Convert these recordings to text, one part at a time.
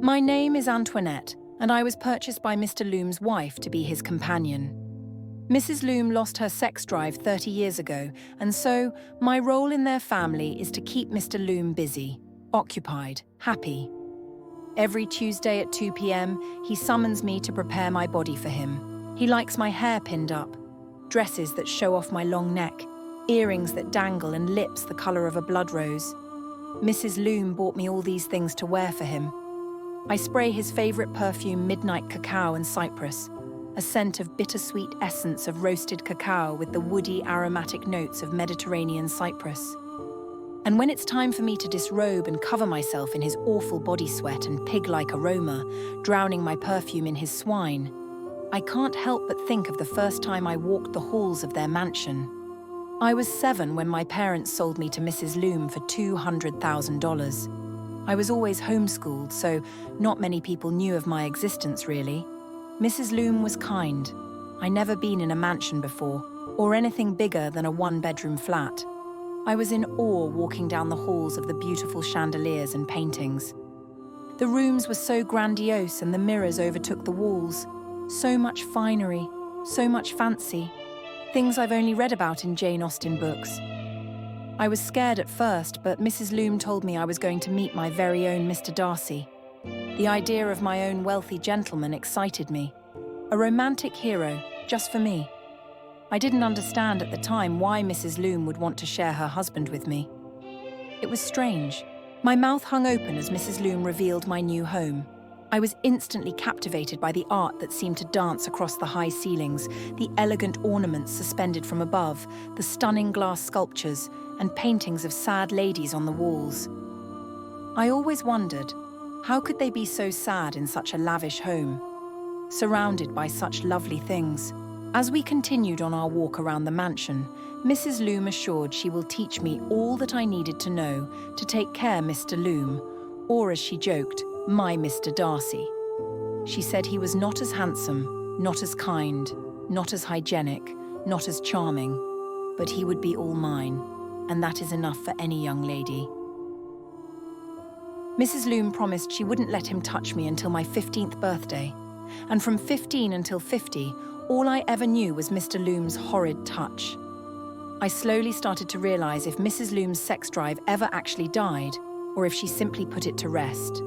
My name is Antoinette, and I was purchased by Mr. Loom's wife to be his companion. Mrs. Loom lost her sex drive 30 years ago, and so my role in their family is to keep Mr. Loom busy, occupied, happy. Every Tuesday at 2 p.m, he summons me to prepare my body for him. He likes my hair pinned up, dresses that show off my long neck, earrings that dangle and lips the colour of a blood rose. Mrs. Loom bought me all these things to wear for him. I spray his favourite perfume Midnight Cacao and Cypress, a scent of bittersweet essence of roasted cacao with the woody aromatic notes of Mediterranean cypress. And when it's time for me to disrobe and cover myself in his awful body sweat and pig-like aroma, drowning my perfume in his swine, I can't help but think of the first time I walked the halls of their mansion. I was 7 when my parents sold me to Mrs. Loom for $200,000. I was always homeschooled, so not many people knew of my existence, really. Mrs. Loom was kind. I'd never been in a mansion before, or anything bigger than a one-bedroom flat. I was in awe walking down the halls of the beautiful chandeliers and paintings. The rooms were so grandiose and the mirrors overtook the walls. So much finery, so much fancy. Things I've only read about in Jane Austen books. I was scared at first, but Mrs. Loom told me I was going to meet my very own Mr. Darcy. The idea of my own wealthy gentleman excited me. A romantic hero, just for me. I didn't understand at the time why Mrs. Loom would want to share her husband with me. It was strange. My mouth hung open as Mrs. Loom revealed my new home. I was instantly captivated by the art that seemed to dance across the high ceilings, the elegant ornaments suspended from above, the stunning glass sculptures, and paintings of sad ladies on the walls. I always wondered, how could they be so sad in such a lavish home, surrounded by such lovely things? As we continued on our walk around the mansion, Mrs. Loom assured she will teach me all that I needed to know to take care Mr. Loom, or as she joked, my Mr. Darcy. She said he was not as handsome, not as kind, not as hygienic, not as charming, but he would be all mine, and that is enough for any young lady. Mrs. Loom promised she wouldn't let him touch me until my 15th birthday, and from 15 until 50, all I ever knew was Mr. Loom's horrid touch. I slowly started to realise if Mrs. Loom's sex drive ever actually died, or if she simply put it to rest.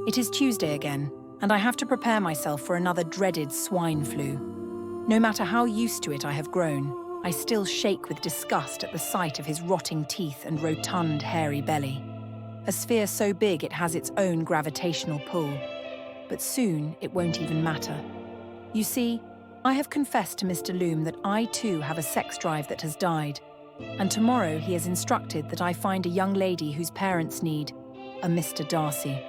It is Tuesday again, and I have to prepare myself for another dreaded swine flu. No matter how used to it I have grown, I still shake with disgust at the sight of his rotting teeth and rotund, hairy belly. A sphere so big it has its own gravitational pull. But soon it won't even matter. You see, I have confessed to Mr. Loom that I too have a sex drive that has died, and tomorrow he has instructed that I find a young lady whose parents need a Mr. Darcy.